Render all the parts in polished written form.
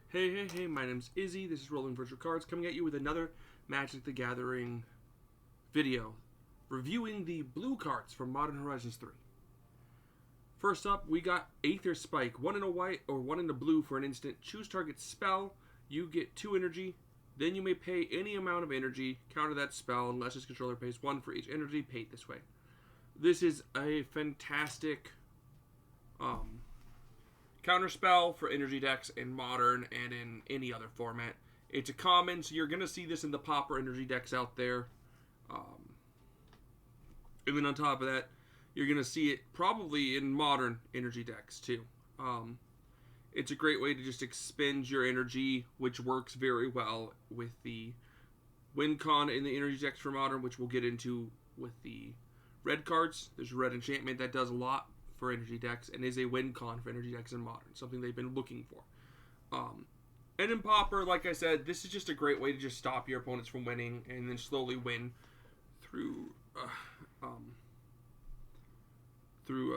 Hey, my name's Izzy. This is Rolling Virtual Cards coming at you with another Magic the Gathering video reviewing the blue cards from Modern Horizons 3. First up, we got Aether Spike. 1 in a white or 1 in a blue for an instant. Choose target spell. You get 2 energy. Then you may pay any amount of energy. Counter that spell unless its controller pays 1 for each energy paid this way. This is a fantastic counterspell for energy decks in Modern and in any other format. It's a common, so you're going to see this in the Pauper energy decks out there. And then on top of that, you're going to see it probably in Modern energy decks too. It's a great way to just expend your energy, which works very well with the win con in the energy decks for Modern, which we'll get into with the red cards. There's a red enchantment that does a lot for energy decks and is a win con for energy decks in Modern, something they've been looking for. And in Pauper, like I said, this is just a great way to just stop your opponents from winning and then slowly win through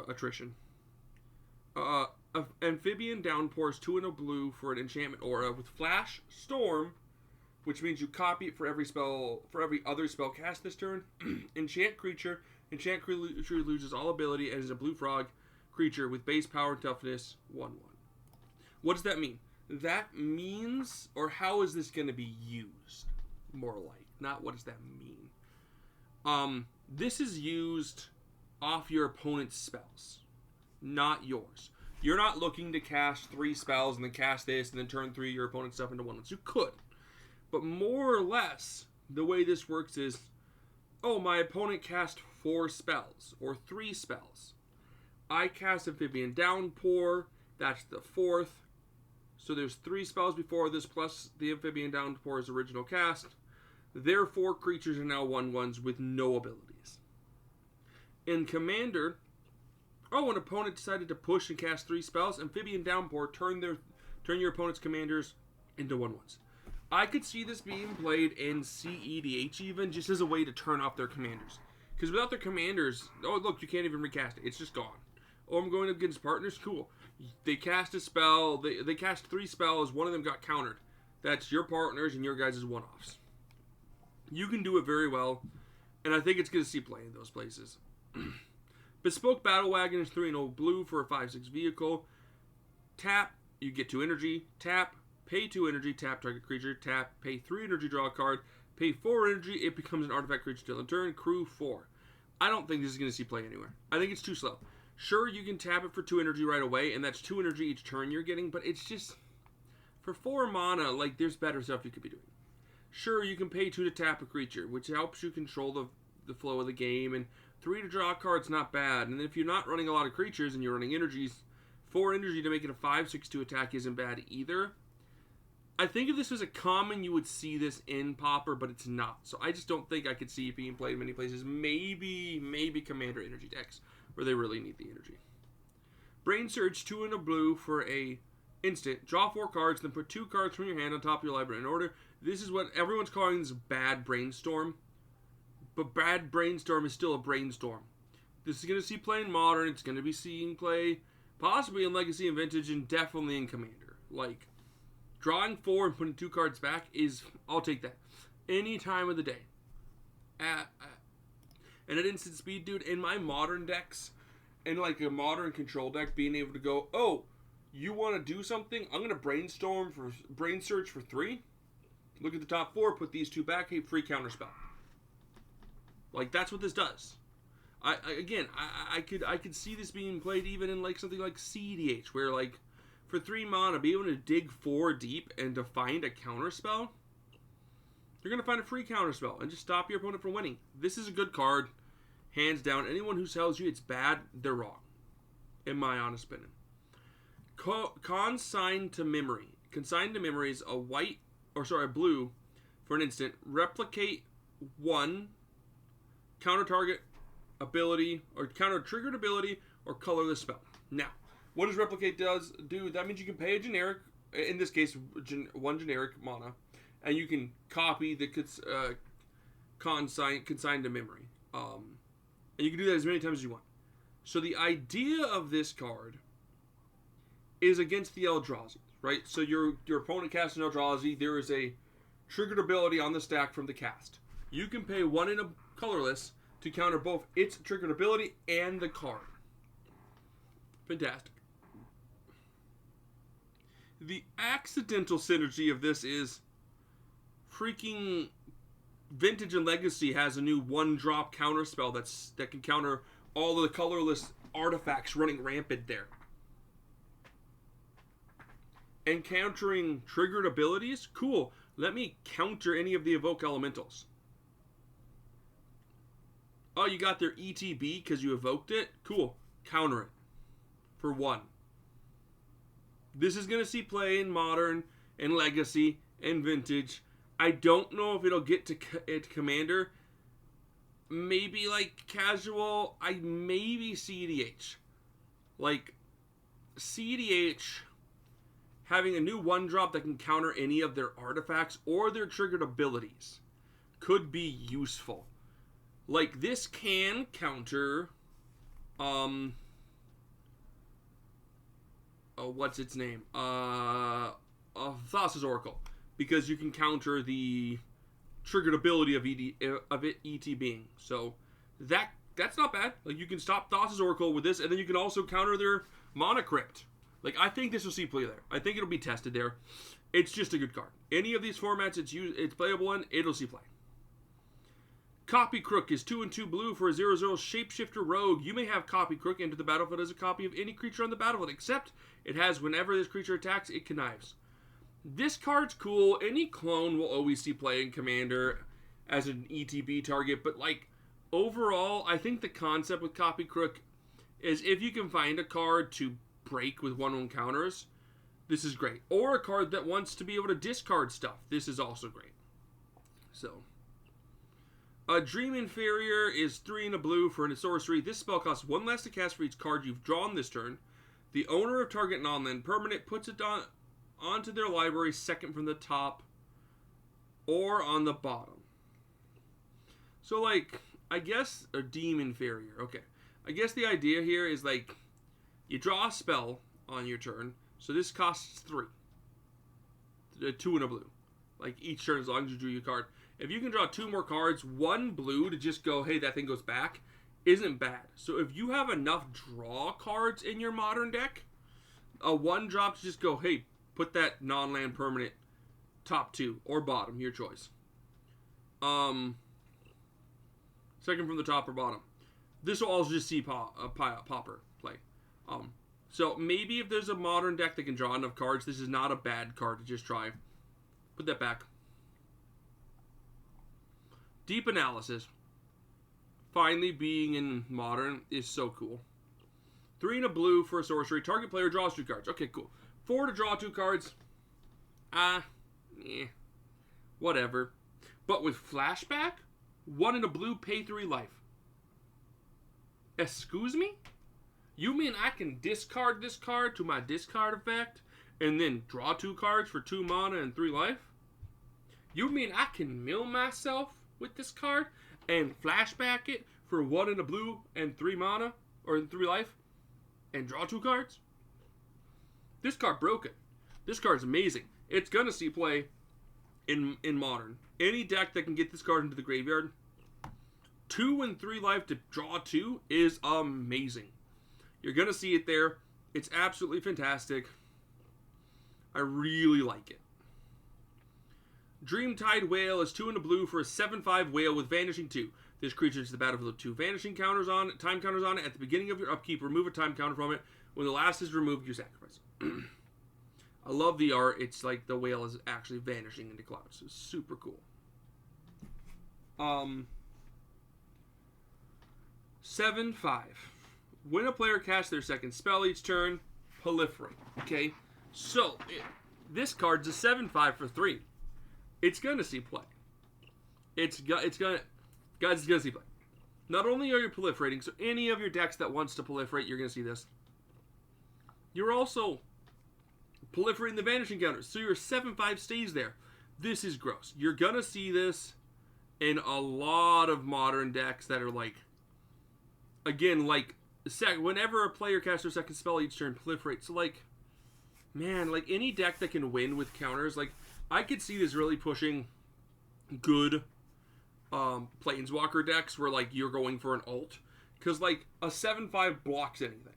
attrition. Amphibian Downpours 2 in a blue for an enchantment aura with Flash Storm, which means you copy it for every other spell cast this turn. Enchant creature loses all ability and is a blue frog creature with base power and toughness 1/1. What does that mean? That means, or how is this going to be used? More like, not what does that mean. This is used off your opponent's spells, not yours. You're not looking to cast 3 spells and then cast this and then turn 3 of your opponent's stuff into 1/1s. You could. But more or less, the way this works is, my opponent cast 4 spells or 3 spells. I cast Amphibian Downpour. That's the 4th. So there's 3 spells before this plus the Amphibian Downpour's original cast. Their 4 creatures are now 1/1s with no abilities. In Commander, an opponent decided to push and cast 3 spells. Amphibian Downpour, turn your opponent's commanders into 1/1s. I could see this being played in CEDH even, just as a way to turn off their commanders. Because without their commanders, look, you can't even recast it. It's just gone. I'm going up against partners? Cool. They cast a spell. They cast 3 spells. One of them got countered. That's your partners and your guys' one-offs. You can do it very well, and I think it's going to see play in those places. Bespoke Battle Wagon is 3 in old blue for a 5/6 vehicle. Tap, you get 2 energy. Tap, pay 2 energy, tap target creature. Tap, pay 3 energy, draw a card. Pay 4 energy, it becomes an artifact creature till in turn. Crew 4. I don't think this is going to see play anywhere. I think it's too slow. Sure, you can tap it for 2 energy right away, and that's 2 energy each turn you're getting, but it's just, for 4 mana, there's better stuff you could be doing. Sure, you can pay 2 to tap a creature, which helps you control the flow of the game, and 3 to draw a card's not bad. And if you're not running a lot of creatures and you're running energies, 4 energy to make it a 5/6/2 attack isn't bad either. I think if this was a common, you would see this in Pauper, but it's not. So I just don't think I could see it being played in many places. Maybe Commander energy decks, where they really need the energy. Brain Surge 2 in a blue for a instant. Draw 4 cards, then put 2 cards from your hand on top of your library in order. This is what everyone's calling this bad brainstorm. But bad brainstorm is still a brainstorm. This is going to see play in Modern. It's going to be seeing play possibly in Legacy and Vintage and definitely in Commander. Drawing 4 and putting 2 cards back I'll take that. Any time of the day. And at instant speed, dude, in my Modern decks, in a Modern control deck, being able to go, you want to do something? I'm going to brain search for 3. Look at the top 4, put these 2 back, hey, free counterspell. That's what this does. I could see this being played even in something like CDH, where for 3 mana, be able to dig 4 deep and to find a counterspell, you're going to find a free counterspell and just stop your opponent from winning. This is a good card, hands down. Anyone who tells you it's bad, they're wrong, in my honest opinion. Consign to Memory. Consign to Memory is a blue for an instant. Replicate 1 counter target ability or counter triggered ability or colorless spell. Now, what does Replicate do? That means you can pay a generic, in this case, 1 generic mana, and you can copy the consign to memory. And you can do that as many times as you want. So the idea of this card is against the Eldrazi. right? So your opponent casts an Eldrazi. There is a triggered ability on the stack from the cast. You can pay 1 in a colorless to counter both its triggered ability and the card. Fantastic. The accidental synergy of this is freaking Vintage and Legacy has a new 1-drop counter spell that can counter all of the colorless artifacts running rampant there. And countering triggered abilities? Cool. Let me counter any of the Evoke Elementals. Oh, you got their ETB because you evoked it? Cool. Counter it. For 1. This is going to see play in Modern and Legacy and Vintage. I don't know if it'll get to Commander. Maybe like Casual. Maybe CDH. Like CDH having a new 1-drop that can counter any of their artifacts or their triggered abilities could be useful. Like this can counter what's its name? Thassa's Oracle. Because you can counter the triggered ability of ET being. So that's not bad. Like you can stop Thassa's Oracle with this, and then you can also counter their Mana Crypt. Like I think this will see play there. I think it'll be tested there. It's just a good card. Any of these formats it's playable in, it'll see play. Copy Crook is 2 and 2 blue for a 0/0 Shapeshifter Rogue. You may have Copy Crook enter the battlefield as a copy of any creature on the battlefield, except it has whenever this creature attacks, it connives. This card's cool. Any clone will always see play in Commander as an ETB target, but like overall, I think the concept with Copy Crook is if you can find a card to break with 1/1 counters, this is great. Or a card that wants to be able to discard stuff, this is also great. So, a Dream Inferior is 3 and a blue for a sorcery. This spell costs 1 less to cast for each card you've drawn this turn. The owner of target non-land permanent puts it onto their library second from the top or on the bottom. So, like, I guess a Deem Inferior. Okay. I guess the idea here is, like, you draw a spell on your turn. So this costs 3. 2 and a blue. Like, each turn as long as you drew your card. If you can draw 2 more cards, 1 blue to just go, hey, that thing goes back, isn't bad. So if you have enough draw cards in your Modern deck, a 1-drop to just go, hey, put that non-land permanent top 2 or bottom, your choice. Second from the top or bottom. This will also just see Pauper play. So maybe if there's a Modern deck that can draw enough cards, this is not a bad card to just try. Put that back. Deep Analysis, finally being in Modern, is so cool. 3 and a blue for a sorcery. Target player draws 2 cards. Okay, cool. 4 to draw 2 cards. Whatever. But with Flashback, 1 and a blue, pay 3 life. Excuse me? You mean I can discard this card to my discard effect and then draw 2 cards for 2 mana and 3 life? You mean I can mill myself with this card and flashback it for 1 and a blue and 3 mana or 3 life and draw 2 cards? This card broken. This card's amazing. It's gonna see play in Modern. Any deck that can get this card into the graveyard, 2 and 3 life to draw 2 is amazing. You're gonna see it there. It's absolutely fantastic. I really like it. Dreamtide Whale is 2 and a blue for a 7/5 whale with Vanishing 2. This creature is the battlefield with 2 vanishing counters on it, time counters on it. At the beginning of your upkeep, remove a time counter from it. When the last is removed, you sacrifice it. I love the art. It's like the whale is actually vanishing into clouds. It's super cool. 7/5. When a player casts their second spell each turn, proliferate. Okay? So, this card's a 7/5 for 3. It's gonna see play. It's gonna see play. Not only are you proliferating, so any of your decks that wants to proliferate, you're gonna see this. You're also proliferating the vanishing counters, so your 7/5 stays there. This is gross. You're gonna see this in a lot of Modern decks that are like, again, like whenever a player casts their second spell each turn, proliferate. So like, Man, like any deck that can win with counters, like I could see this really pushing good Planeswalker decks where like you're going for an ult. Because like a 7/5 blocks anything.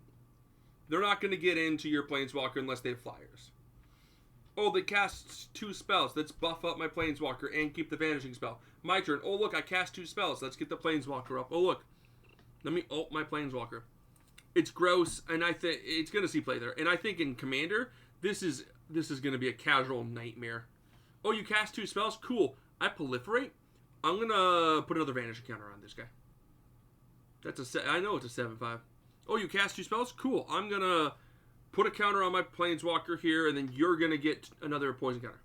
They're not going to get into your Planeswalker unless they have flyers. Oh, they cast 2 spells. Let's buff up my Planeswalker and keep the Vanishing spell. My turn. Oh, look, I cast 2 spells. Let's get the Planeswalker up. Oh, look. Let me ult my Planeswalker. It's gross, and I think it's going to see play there. And I think in Commander, this is going to be a casual nightmare. Oh, you cast 2 spells? Cool. I proliferate. I'm going to put another Vanishing counter on this guy. I know it's a 7/5. Oh, you cast 2 spells? Cool. I'm going to put a counter on my Planeswalker here, and then you're going to get another poison counter.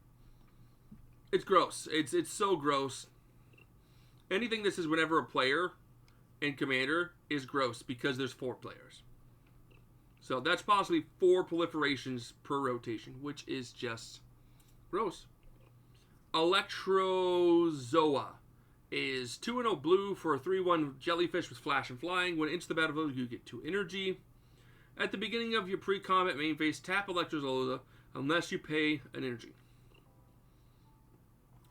It's gross. It's so gross. Anything that says whenever a player in Commander is gross because there's 4 players. So that's possibly 4 proliferations per rotation, which is just gross. Electrozoa is 2/0 blue for a 3/1 jellyfish with flash and flying. When into the battlefield, you get 2 energy. At the beginning of your pre-combat main phase, tap Electrozoa unless you pay an energy.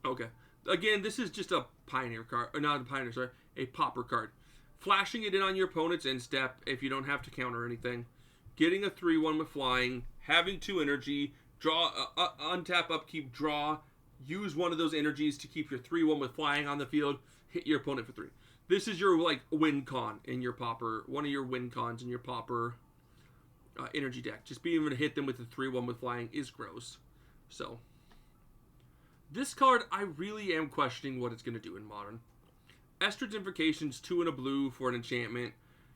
Okay. Again, this is just a Pioneer card. Or not a Pioneer, sorry. A Pauper card. Flashing it in on your opponent's end step if you don't have to counter anything. Getting a 3/1 with flying. Having 2 energy. Draw, untap, upkeep, draw. Use one of those energies to keep your 3/1 with flying on the field. Hit your opponent for 3. This is your, like, win con in your Pauper. One of your win cons in your Pauper energy deck. Just being able to hit them with the 3/1 with flying is gross. So, this card, I really am questioning what it's going to do in Modern. Estrid's Invocation's 2 blue for an enchantment.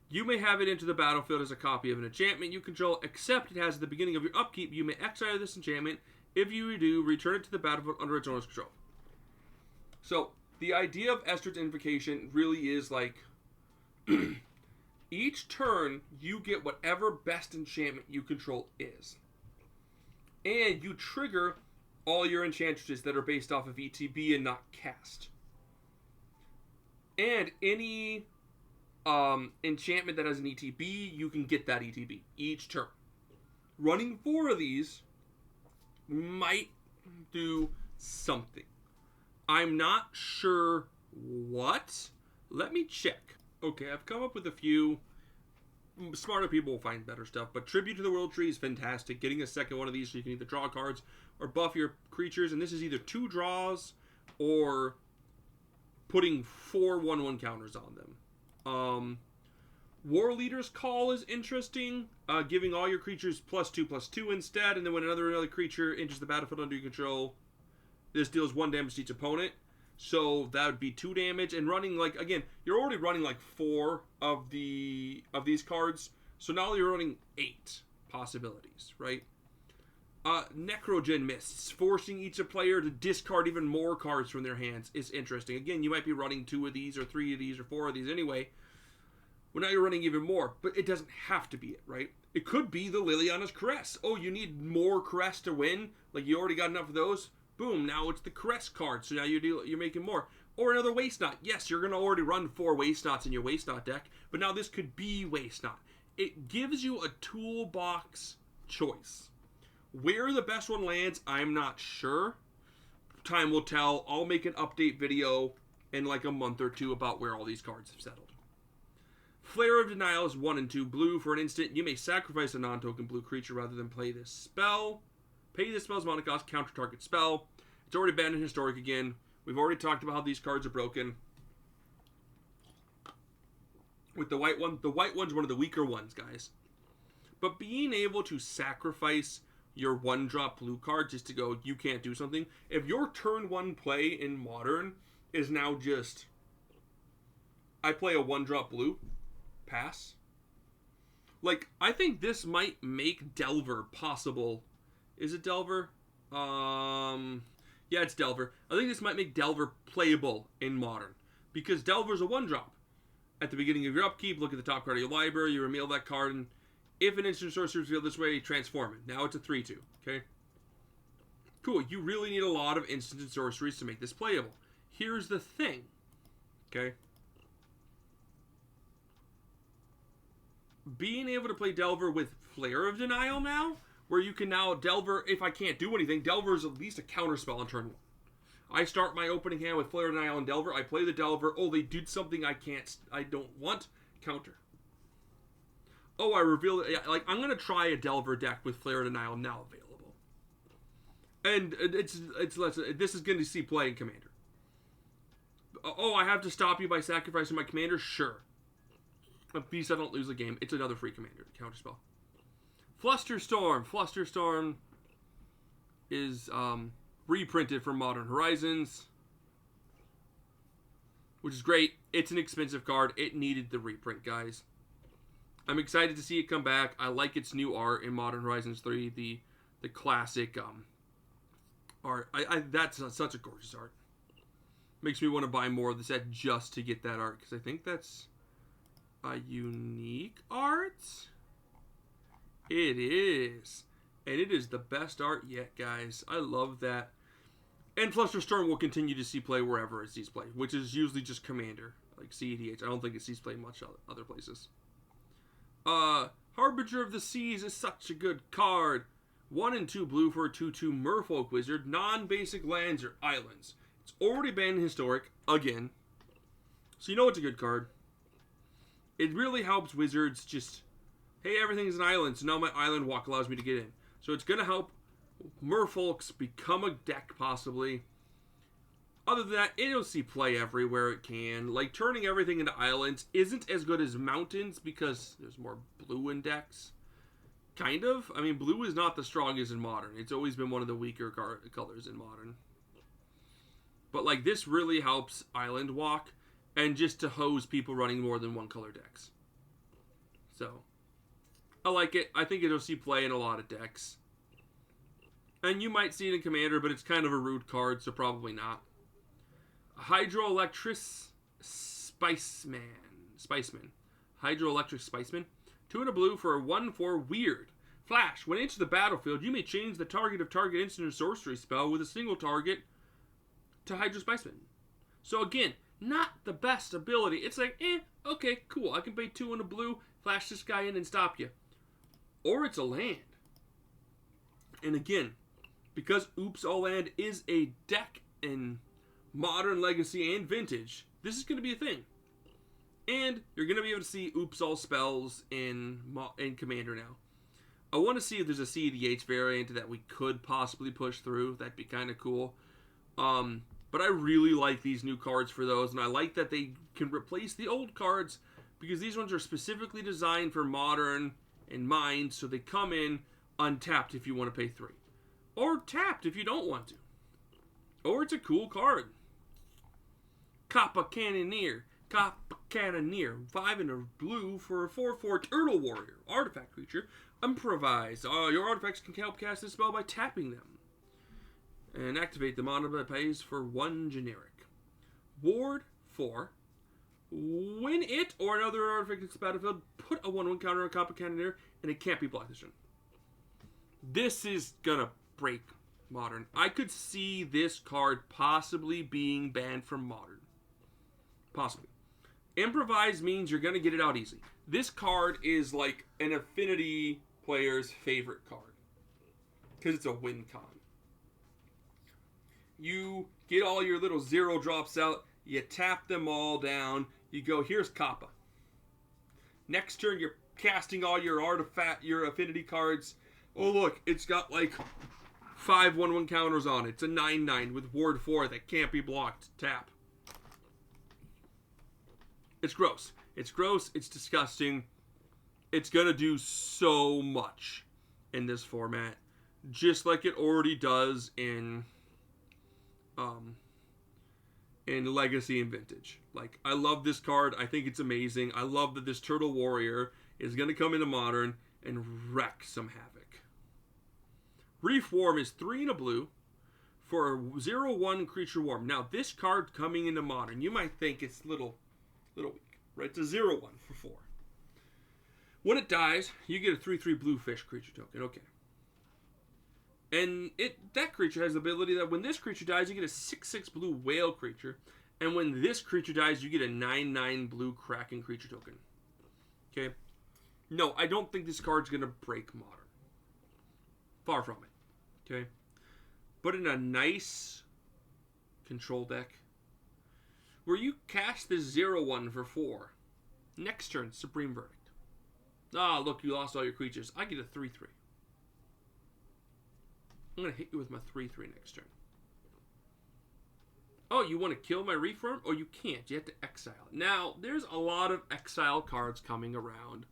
You may have it into the battlefield as a copy of an enchantment you control, except it has at the beginning of your upkeep, you may exile this enchantment. If you do, return it to the battlefield under its owner's control. So, the idea of Estrid's Invocation really is like, each turn, you get whatever best enchantment you control is. And you trigger all your enchantresses that are based off of ETB and not cast. And any enchantment that has an ETB, you can get that ETB each turn. Running 4 of these might do something. I'm not sure what. Let me check. Okay, I've come up with a few. Smarter people will find better stuff, but Tribute to the World Tree is fantastic. Getting a second one of these so you can either draw cards or buff your creatures, and this is either 2 draws or putting 4 1/1 counters on them. War Leader's Call is interesting, giving all your creatures +2/+2 instead, and then when another creature enters the battlefield under your control, this deals 1 damage to each opponent. So that would be 2 damage, and running, like, again, you're already running like 4 of these cards, so now you're running 8 possibilities, right? Necrogen Mists, forcing each player to discard even more cards from their hands is interesting. Again, you might be running 2 of these, or 3 of these, or 4 of these anyway. Well, now you're running even more, but it doesn't have to be it, right? It could be the Liliana's Caress. Oh, you need more Caress to win? Like, you already got enough of those? Boom, now it's the Caress card, so now you're making more. Or another Waste Knot. Yes, you're going to already run 4 Waste Knots in your Waste Knot deck, but now this could be Waste Knot. It gives you a toolbox choice. Where the best one lands, I'm not sure. Time will tell. I'll make an update video in like a month or 2 about where all these cards have settled. Flare of Denial is 1 and 2 blue. For an instant, you may sacrifice a non-token blue creature rather than play this spell. Pay this spell's mana cost, counter target spell. It's already banned in Historic again. We've already talked about how these cards are broken. With the white one, the white one's one of the weaker ones, guys. But being able to sacrifice your 1-drop blue card just to go, you can't do something. If your turn 1 play in Modern is now just, I play a 1-drop blue, pass. Like, I think this might make Delver possible. Is it Delver? Yeah, it's Delver. I think this might make Delver playable in Modern. Because Delver's a 1-drop. At the beginning of your upkeep, look at the top card of your library, you reveal that card, and if an instant sorcery is revealed this way, transform it. Now it's a 3/2, okay? Cool, you really need a lot of instant sorceries to make this playable. Here's the thing, okay? Being able to play Delver with Flare of Denial now where you can now Delver, if I can't do anything, Delver is at least a counter spell on turn 1. I start my opening hand with Flare, Denial, and Delver. I play the Delver. Oh, they did something I don't want. Counter. Oh, I reveal it. Like, I'm going to try a Delver deck with Flare, Denial now available. And this is going to see play in Commander. Oh, I have to stop you by sacrificing my Commander? Sure. At least I don't lose the game. It's another free Commander. Counterspell. Flusterstorm. Flusterstorm is reprinted from Modern Horizons, which is great. It's an expensive card. It needed the reprint, guys. I'm excited to see it come back. I like its new art in Modern Horizons 3, the classic art. That's such a gorgeous art. Makes me want to buy more of the set just to get that art, because I think that's a unique art. It is. And it is the best art yet, guys. I love that. And Flusterstorm will continue to see play wherever it sees play, which is usually just Commander, like CEDH. I don't think it sees play much other places. Harbinger of the Seas is such a good card. 1 and 2 blue for a 2/2 Merfolk Wizard. Non-basic lands or islands. It's already been historic, again. So you know it's a good card. It really helps Wizards just, hey, everything's an island, so now my island walk allows me to get in. So it's going to help Merfolks become a deck, possibly. Other than that, it'll see play everywhere it can. Like, turning everything into islands isn't as good as mountains because there's more blue in decks. Kind of. I mean, blue is not the strongest in Modern. It's always been one of the weaker colors in Modern. But, like, this really helps Island Walk and just to hose people running more than one color decks. So, I like it. I think it'll see play in a lot of decks. And you might see it in Commander, but it's kind of a rude card, so probably not. Hydroelectric Spiceman. Hydroelectric Spiceman. 2 and a blue for a 1/4 weird. Flash. When it enters the battlefield, you may change the target of target instant or sorcery spell with a single target to Hydro Spiceman. So again, not the best ability. It's like, okay, cool. I can pay 2 and a blue, flash this guy in and stop you. Or it's a land. And again, because Oops All Land is a deck in Modern, Legacy, and Vintage, this is going to be a thing. And you're going to be able to see Oops All spells in Commander now. I want to see if there's a CEDH variant that we could possibly push through. That'd be kind of cool. But I really like these new cards for those, and I like that they can replace the old cards because these ones are specifically designed for Modern and Mind, so they come in untapped if you want to pay 3. Or tapped if you don't want to. Or it's a cool card. Kappa Cannoneer. 5 and a blue for a 4/4 Turtle Warrior. Artifact creature. Improvise. Your artifacts can help cast this spell by tapping them. And activate the mana that pays for 1 generic. Ward 4. When it or another artifact hits the battlefield, put a 1/1 counter on Kappa Cannoneer, and it can't be blocked this turn. This is gonna break Modern. I could see this card possibly being banned from Modern. Possibly. Improvise means you're gonna get it out easy. This card is like an Affinity player's favorite card. Because it's a win con. You get all your little 0 drops out, you tap them all down, you go, here's Kappa. Next turn, you're casting all your your Affinity cards. Oh, look, it's got like 5 1/1 counters on it. It's a 9/9 with Ward 4 that can't be blocked. Tap. It's gross. It's gross. It's disgusting. It's going to do so much in this format. Just like it already does in Legacy and Vintage. Like, I love this card. I think it's amazing. I love that this Turtle Warrior is going to come into Modern and wreck some havoc. Reef Worm is 3 and a blue for a 0/1 creature worm. Now, this card coming into Modern, you might think it's little weak, right? It's a 0/1 for 4. When it dies, you get a 3/3 blue fish creature token. Okay. And that creature has the ability that when this creature dies, you get a 6/6 blue whale creature. And when this creature dies, you get a 9/9 blue kraken creature token. Okay? No, I don't think this card's going to break Modern. Far from it. Okay? But in a nice control deck, where you cast this 0/1 for 4. Next turn, Supreme Verdict. Ah, look, you lost all your creatures. I get a 3/3. I'm going to hit you with my 3/3 next turn. Oh, you want to kill my Reform? Oh, you can't. You have to exile. Now, there's a lot of exile cards coming around,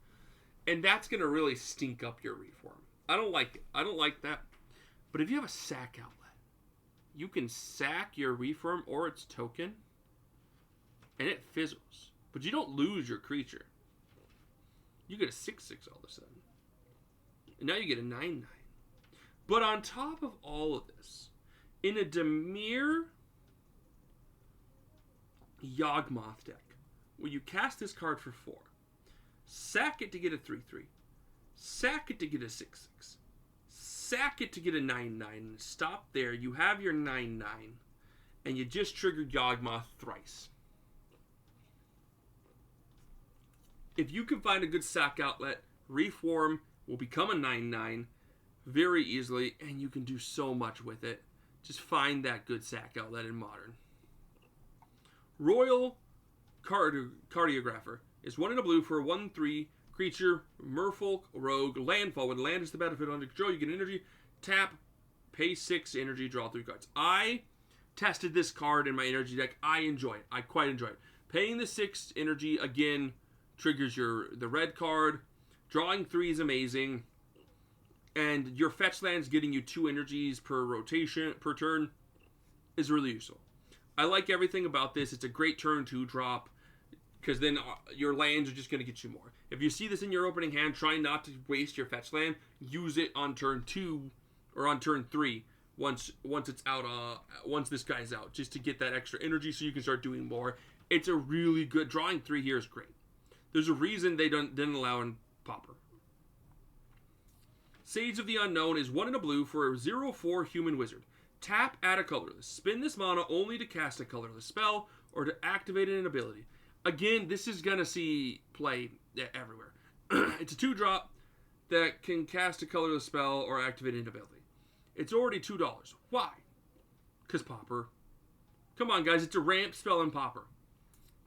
and that's going to really stink up your Reform. I don't like it. I don't like that. But if you have a sack outlet, you can sack your Reform or its token, and it fizzles. But you don't lose your creature. You get a 6/6 all of a sudden. And now you get a 9/9. But on top of all of this, in a Dimir Yawgmoth deck, where you cast this card for 4, sack it to get a 3/3, sack it to get a 6/6, sack it to get a 9/9, and stop there, you have your 9/9, and you just triggered Yawgmoth thrice. If you can find a good sack outlet, Reform will become a 9/9 very easily, and you can do so much with it. Just find that good sack outlet in Modern. Royal Cartographer is 1 in a blue for a 1/3 creature, Merfolk, Rogue, landfall. When land is the battlefield under control, you get energy, tap, pay 6 energy, draw 3 cards. I tested this card in my energy deck. I enjoy it. I quite enjoy it. Paying the 6 energy, again, triggers the red card. Drawing 3 is amazing. And your fetch lands getting you 2 energies per turn is really useful. I like everything about this. It's a great turn 2 drop, because then your lands are just going to get you more. If you see this in your opening hand, try not to waste your fetch land. Use it on turn 2 or on turn 3 once it's out. Once this guy's out, just to get that extra energy so you can start doing more. It's a really good drawing 3 here is great. There's a reason they didn't allow in Pauper. Sage of the Unknown is 1 in a blue for a 0/4 human wizard. Tap, add a colorless. Spin this mana only to cast a colorless spell or to activate an ability. Again, this is going to see play everywhere. It's a 2-drop that can cast a colorless spell or activate an ability. It's already $2. Why? Because Pauper. Come on, guys. It's a ramp spell in Pauper.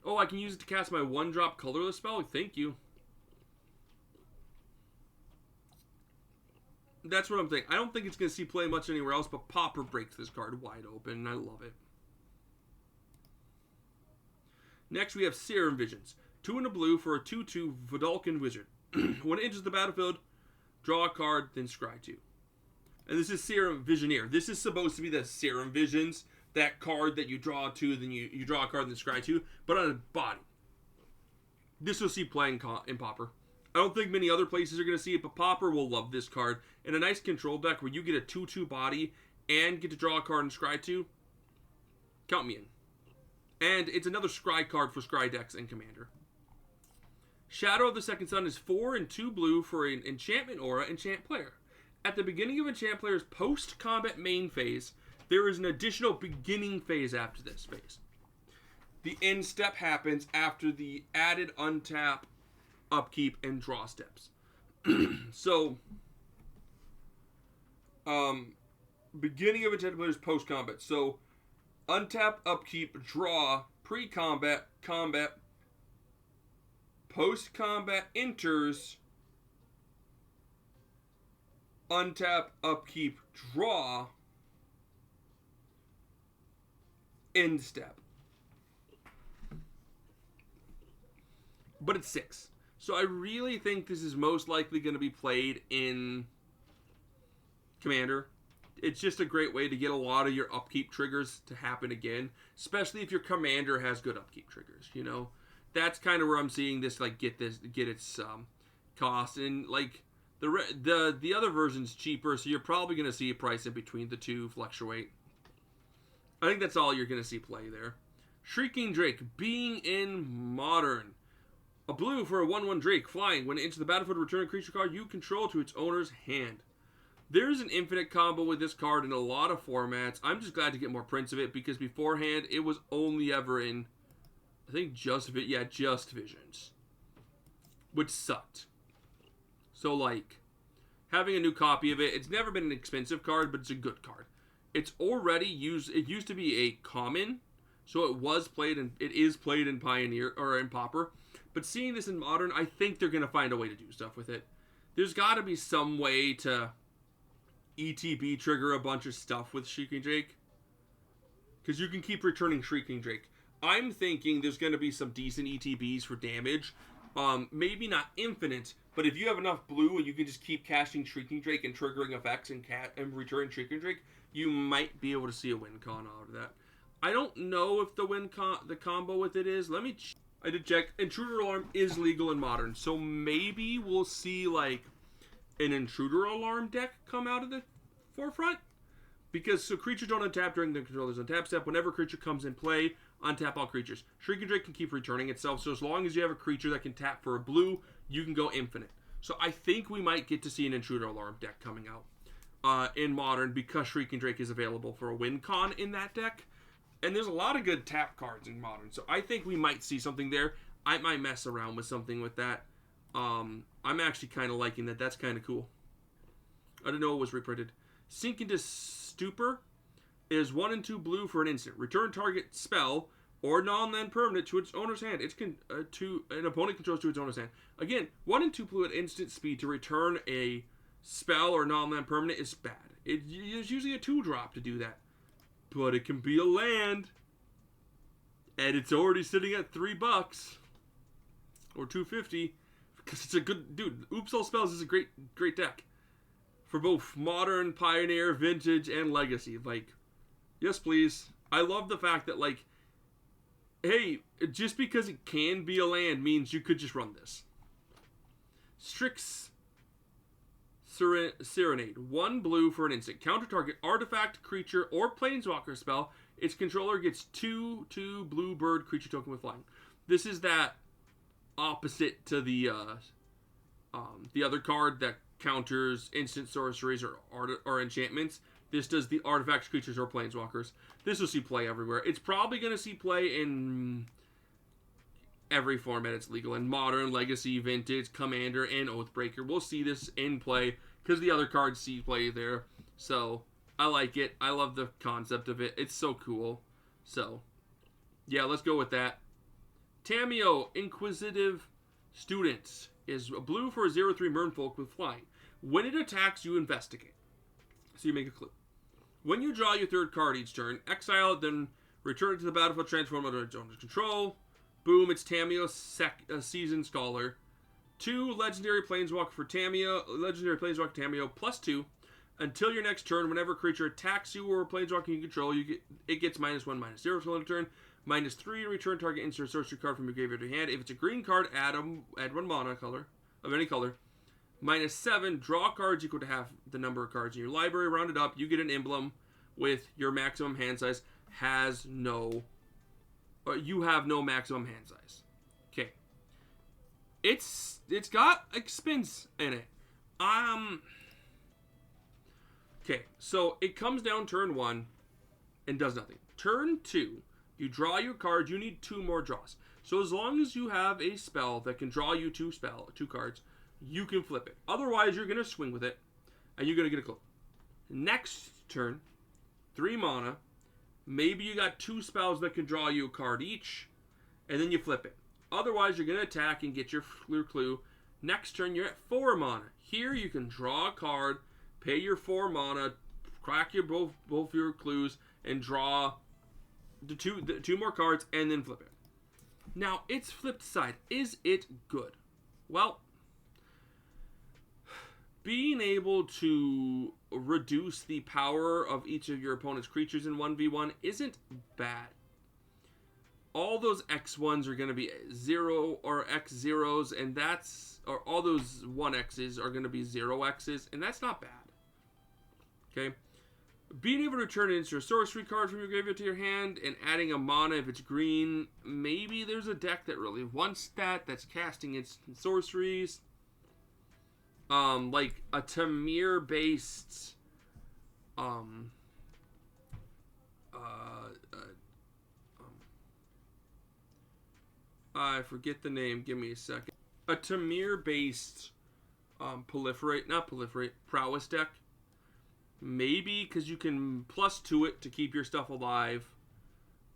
Oh, I can use it to cast my 1-drop colorless spell? Thank you. That's what I'm thinking. I don't think it's going to see play much anywhere else, but Pauper breaks this card wide open, and I love it. Next, we have Serum Visions. 2 in a blue for a 2/2 Vedalken Wizard. When it enters the battlefield, draw a card, then scry 2. And this is Serum Visioneer. This is supposed to be the Serum Visions, that card that you draw 2, then you draw a card, then scry 2, but on a body. This will see play in Pauper. I don't think many other places are going to see it, but Pauper will love this card. In a nice control deck where you get a 2/2 body and get to draw a card and scry 2, count me in. And it's another scry card for scry decks and Commander. Shadow of the Second Sun is 4 and 2 blue for an enchantment aura, enchant player. At the beginning of enchant player's post-combat main phase, there is an additional beginning phase after this phase. The end step happens after the added untap, upkeep, and draw steps. So, beginning of enchant player's post-combat. So, untap, upkeep, draw, pre-combat, combat, post-combat enters, untap, upkeep, draw, end step. But it's 6. So I really think this is most likely going to be played in Commander. It's just a great way to get a lot of your upkeep triggers to happen again, especially if your Commander has good upkeep triggers, you know. That's kind of where I'm seeing this get its cost, and like the other version's cheaper, so you're probably going to see a price in between the two fluctuate. I think that's all you're going to see play there. Shrieking Drake, being in Modern. A blue for a 1/1 Drake, flying. When it enters the battlefield, return a creature card you control to its owner's hand. There's an infinite combo with this card in a lot of formats. I'm just glad to get more prints of it, because beforehand, it was only ever in, I think, Just Visions. Which sucked. So, like, having a new copy of it. It's never been an expensive card, but it's a good card. It's already used. It used to be a common, so it was played and it is played in Pioneer or in Pauper. But seeing this in Modern, I think they're gonna find a way to do stuff with it. There's got to be some way to ETB trigger a bunch of stuff with Shrieking Drake, because you can keep returning Shrieking Drake. I'm thinking there's going to be some decent ETBs for damage. Maybe not infinite, but if you have enough blue and you can just keep casting Shrieking Drake and triggering effects and returning Shrieking Drake, you might be able to see a win con out of that. I don't know if the combo with it is. I did check. Intruder Alarm is legal in Modern, so maybe we'll see like an Intruder Alarm deck come out of the forefront. Because so creatures don't untap during the controller's untap step. Whenever a creature comes in play, untap all creatures. Shrieking Drake can keep returning itself, so as long as you have a creature that can tap for a blue, you can go infinite. So I think we might get to see an Intruder Alarm deck coming out in Modern, because Shrieking Drake is available for a win con in that deck. And there's a lot of good tap cards in Modern, so I think we might see something there. I might mess around with something with that. I'm actually kind of liking that. That's kind of cool. I didn't know it was reprinted. Sink into Stupor is 1 and 2 blue for an instant. Return target spell or non-land permanent to its owner's hand. To an opponent controls to its owner's hand. Again, 1 and 2 blue at instant speed to return a spell or non-land permanent is bad. It's usually a 2-drop to do that. But it can be a land. And it's already sitting at $3 or $2.50, because it's a good dude. Oops All Spells is a great deck for both Modern, Pioneer, Vintage, and Legacy. Like, yes please. I love the fact that, like, hey, just because it can be a land means you could just run this. Strix Serenade. 1 blue for an instant. Counter target artifact, creature, or planeswalker spell. Its controller gets 2 blue bird creature token with flying. This is that opposite to the other card that counters instant sorceries or enchantments. This does the artifacts, creatures, or planeswalkers. This will see play everywhere. It's probably going to see play in every format it's legal in. Modern, Legacy, Vintage, Commander, and Oathbreaker. We'll see this in play because the other cards see play there. So, I like it. I love the concept of it. It's so cool. So, yeah, let's go with that. Tamiyo, Inquisitive Students, is a blue for a 0/3 Merfolk with flying. When it attacks, you investigate. So you make a clue. When you draw your 3rd card each turn, exile it, then return it to the battlefield, transform it under its owner's control. Boom, it's Tamiyo, Seasoned Scholar. 2 Legendary Planeswalker for Tamiyo, Legendary Planeswalker Tamiyo, +2. Until your next turn, whenever a creature attacks you or a planeswalker you control, it gets -1/-0 till end of turn. -3, return target insert sorcery card from your graveyard to your hand. If it's a green card, add 1 mana color of any color. -7, draw cards equal to half the number of cards in your library. Rounded up, you get an emblem with your maximum hand size. You have no maximum hand size. Okay. It's got expense in it. Okay, so it comes down turn 1 and does nothing. Turn 2, you draw your card. You need 2 more draws. So as long as you have a spell that can draw you 2 cards, you can flip it. Otherwise, you're going to swing with it, and you're going to get a clue. Next turn, 3 mana. Maybe you got 2 spells that can draw you a card each, and then you flip it. Otherwise, you're going to attack and get your clue. Next turn, you're at 4 mana. Here, you can draw a card, pay your 4 mana, crack your both your clues, and draw the two more cards, and then flip it. Now, it's flipped side. Is it good? Well, being able to reduce the power of each of your opponent's creatures in 1v1 isn't bad. All those X1s are going to be 0 or X0s, and or all those 1Xs are going to be 0Xs, and that's not bad. Okay? Being able to return an instant sorcery card from your graveyard to your hand and adding a mana if it's green, maybe there's a deck that really wants that's casting instant sorceries. Like a Tamir-based, I forget the name, give me a second. A Tamir-based, prowess deck. Maybe because you can +2 it to keep your stuff alive,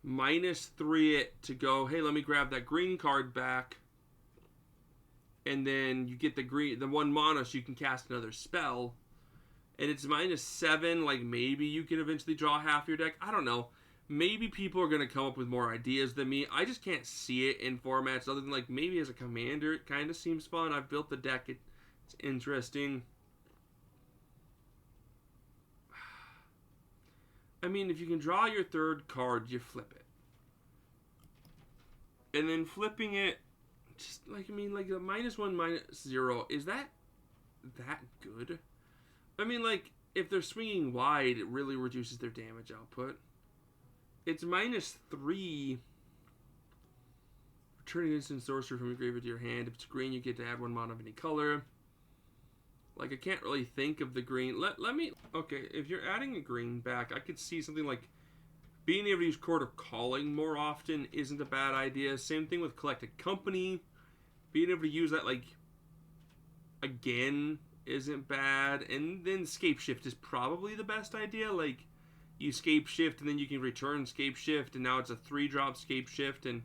-3 it to go, hey, let me grab that green card back, and then you get the 1 mana so you can cast another spell, and it's -7, like maybe you can eventually draw half your deck. I don't know. Maybe people are going to come up with more ideas than me. I just can't see it in formats other than like maybe as a commander it kind of seems fun. I've built the deck. It's interesting. I mean, if you can draw your 3rd card, you flip it. And then flipping it, just like, I mean, like a -1, -0, is that good? I mean, like, if they're swinging wide, it really reduces their damage output. It's -3. Returning instant sorcerer from your graveyard to your hand. If it's green, you get to add 1 mana of any color. Like, I can't really think of the green. Let me... Okay, if you're adding a green back, I could see something like being able to use Court of Calling more often isn't a bad idea. Same thing with Collected Company. Being able to use that, like, again, isn't bad. And then Scape Shift is probably the best idea. Like, you Scape Shift, and then you can return Scape Shift, and now it's a 3-drop Scape Shift, and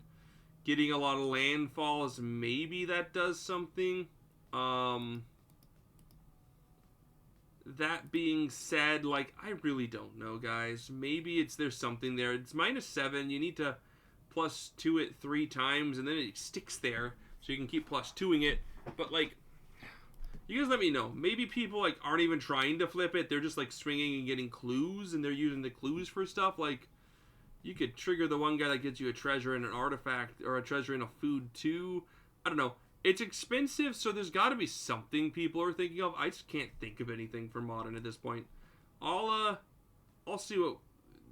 getting a lot of landfalls, maybe that does something. That being said, like, I really don't know, guys. Maybe there's something there. It's -7. You need to +2 it 3 times, and then it sticks there, so you can keep +2ing it. But, like, you guys let me know. Maybe people, like, aren't even trying to flip it. They're just, like, swinging and getting clues, and they're using the clues for stuff. Like, you could trigger the one guy that gets you a treasure and an artifact, or a treasure and a food, too. I don't know. It's expensive, so there's got to be something people are thinking of. I just can't think of anything for Modern at this point. I'll see what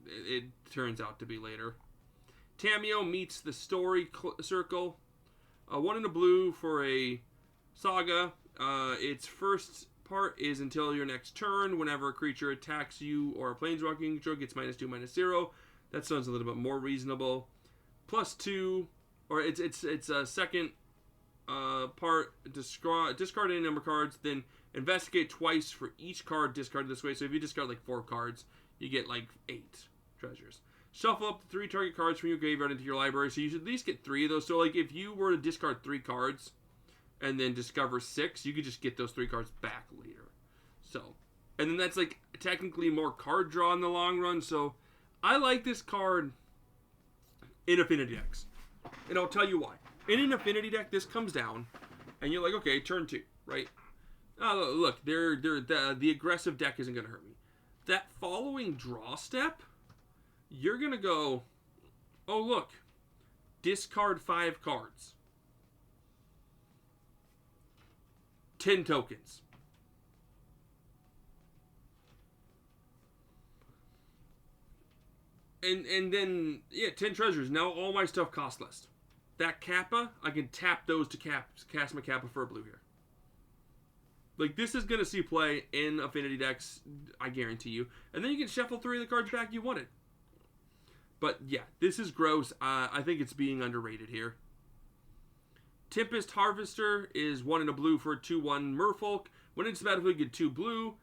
it turns out to be later. Tamiyo meets the Story Circle. 1 in a blue for a saga. Its first part is until your next turn. Whenever a creature attacks you or a planeswalking control gets -2, -0. That sounds a little bit more reasonable. +2, or it's a second part, discard any number of cards, then investigate twice for each card discarded this way. So if you discard like 4 cards, you get like 8 treasures. Shuffle up the 3 target cards from your graveyard into your library, so you should at least get 3 of those. So like if you were to discard 3 cards and then discover 6, you could just get those 3 cards back later. So, and then that's like technically more card draw in the long run. So I like this card in Affinity decks, and I'll tell you why. In an Affinity deck, this comes down, and you're like, okay, turn 2, right? Oh, look, the aggressive deck isn't going to hurt me. That following draw step, you're going to go, oh, look, discard 5 cards. 10 tokens. And then, yeah, 10 treasures. Now all my stuff costs less. That Kappa, I can tap those to cast my Kappa for a blue here. Like, this is going to see play in Affinity decks, I guarantee you. And then you can shuffle 3 of the cards back you wanted. But, yeah, this is gross. I think it's being underrated here. Tempest Harvester is 1 in a blue for a 2/1 Merfolk. When it's battlefield, you get 2 blue.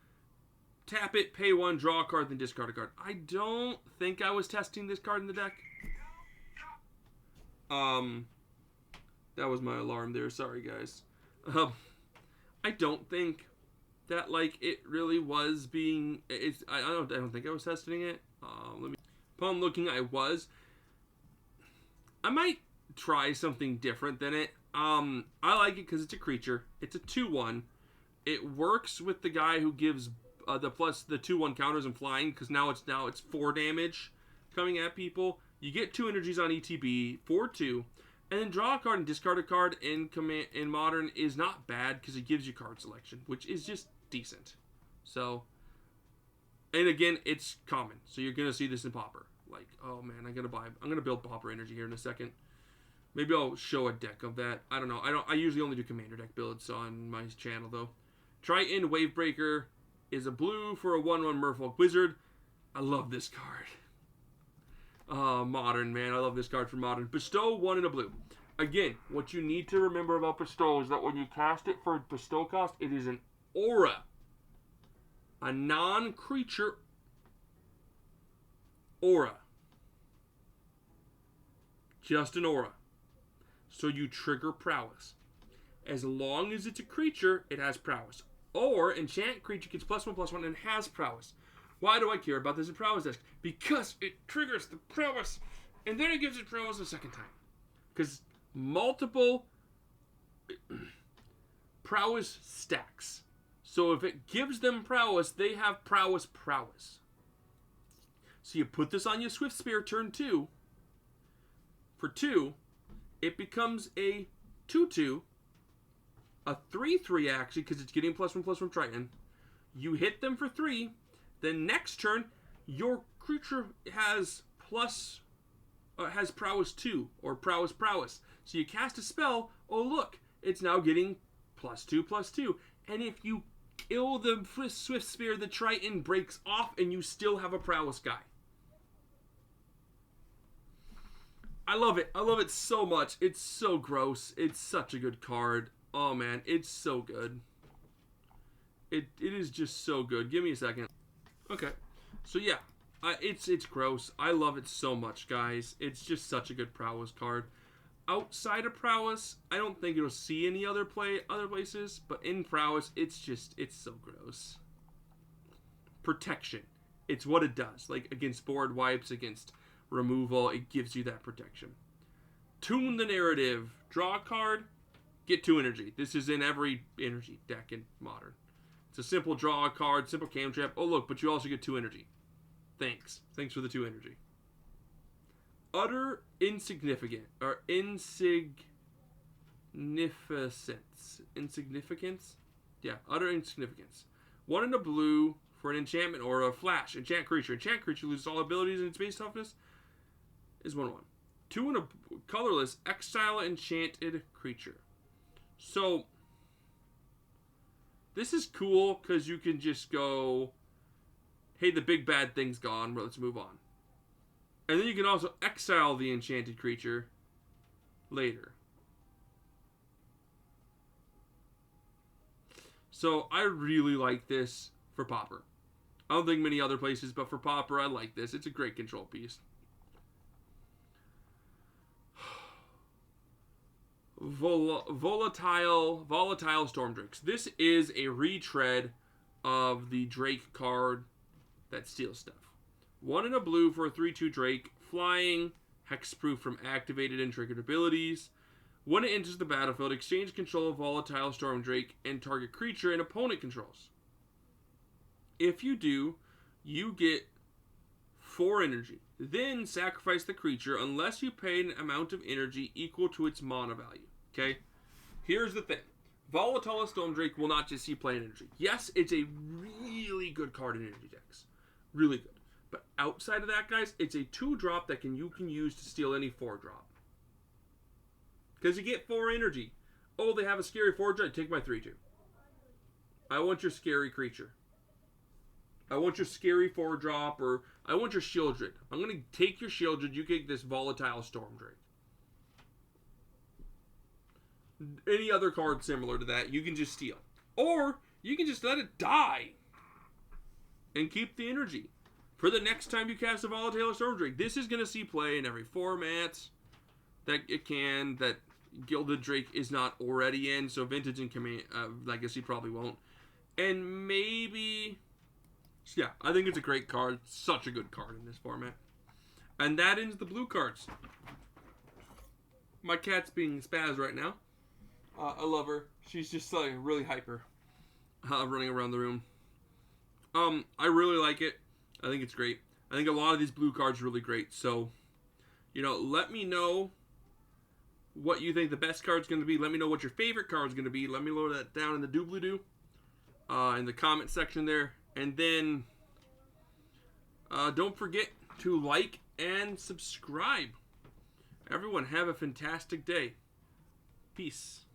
Tap it, pay 1, draw a card, then discard a card. I don't think I was testing this card in the deck. That was my alarm there. Sorry, guys. I don't think that, like, it really was being... I don't think I was testing it. Upon looking, I was. I might try something different than it. I like it because it's a creature. It's a 2/1. It works with the guy who gives the 2/1 counters and flying, because now it's 4 damage coming at people. You get 2 energies on ETB, 4/2, and then draw a card and discard a card in Modern is not bad because it gives you card selection, which is just decent. So, and again, it's common, so you're gonna see this in Pauper. Like, oh man, I'm gonna build Pauper energy here in a second. Maybe I'll show a deck of that. I don't know. I usually only do commander deck builds on my channel though. Triton Wavebreaker is a blue for a 1/1 Merfolk Wizard. I love this card. Modern, man. I love this card for Modern. Bestow 1 in a blue. Again, what you need to remember about Bestow is that when you cast it for Bestow cost, it is an aura. A non-creature aura. Just an aura. So you trigger prowess. As long as it's a creature, it has prowess. Or enchant creature gets +1/+1 and has prowess. Why do I care about this in prowess deck? Because it triggers the prowess, and then it gives it prowess a second time. Because multiple prowess stacks. So if it gives them prowess, they have prowess. So you put this on your Swift Spear turn 2. For 2, it becomes a 2/2. A 3/3 actually, because it's getting +1/+1 from Triton. You hit them for 3. Then next turn, your creature has prowess 2 or prowess. So you cast a spell. Oh look, it's now getting +2/+2. And if you kill the Swift Spear, the Triton breaks off, and you still have a prowess guy. I love it. I love it so much. It's so gross. It's such a good card. Oh man, it's so good. It is just so good. Give me a second. Okay, so yeah, it's gross. I love it so much, guys. It's just such a good prowess card. Outside of prowess, I don't think it'll see any other places, but in prowess, it's so gross. Protection. It's what it does. Like against board wipes, against removal, it gives you that protection. Tune the narrative. Draw a card. Get 2 energy. This is in every energy deck in Modern. It's a simple draw a card, simple cam trap. Oh look, but you also get 2 energy. Thanks for the 2 energy. Utter insignificance. Yeah, utter insignificance. 1 in a blue for an enchantment aura. Flash. Enchant creature. Enchant creature loses all abilities and its base toughness is 1/1. 2 in a colorless. Exile enchanted creature. So, this is cool because you can just go, hey, the big bad thing's gone, let's move on. And then you can also exile the enchanted creature later. So, I really like this for Pauper. I don't think many other places, but for Pauper, I like this. It's a great control piece. Volatile Stormdrakes. This is a retread of the Drake card that steals stuff. 1 in a blue for a 3/2 Drake. Flying. Hexproof from activated and triggered abilities. When it enters the battlefield, exchange control of Volatile Stormdrake and target creature and opponent controls. If you do, you get 4 energy. Then sacrifice the creature unless you pay an amount of energy equal to its mana value. Okay? Here's the thing. Volatile Stormdrake will not just see plain energy. Yes, it's a really good card in energy decks. Really good. But outside of that, guys, it's a 2-drop that you can use to steal any 4-drop. Because you get 4 energy. Oh, they have a scary 4-drop. Take my 3/2. I want your scary creature. I want your scary 4-drop, or I want your Shieldred. I'm going to take your Shieldred. You get this Volatile Stormdrake. Any other card similar to that, you can just steal. Or you can just let it die and keep the energy for the next time you cast a Volatile Stormdrake. This is going to see play in every format that it can, that Gilded Drake is not already in, so Vintage and Legacy probably won't. And maybe... yeah, I think it's a great card. Such a good card in this format. And that ends the blue cards. My cat's being spaz right now. I love her. She's just like really hyper. Running around the room. I really like it. I think it's great. I think a lot of these blue cards are really great. So, let me know what you think the best card's going to be. Let me know what your favorite card's going to be. Let me know that down in the doobly-doo. In the comment section there. And then, don't forget to like and subscribe. Everyone, have a fantastic day. Peace.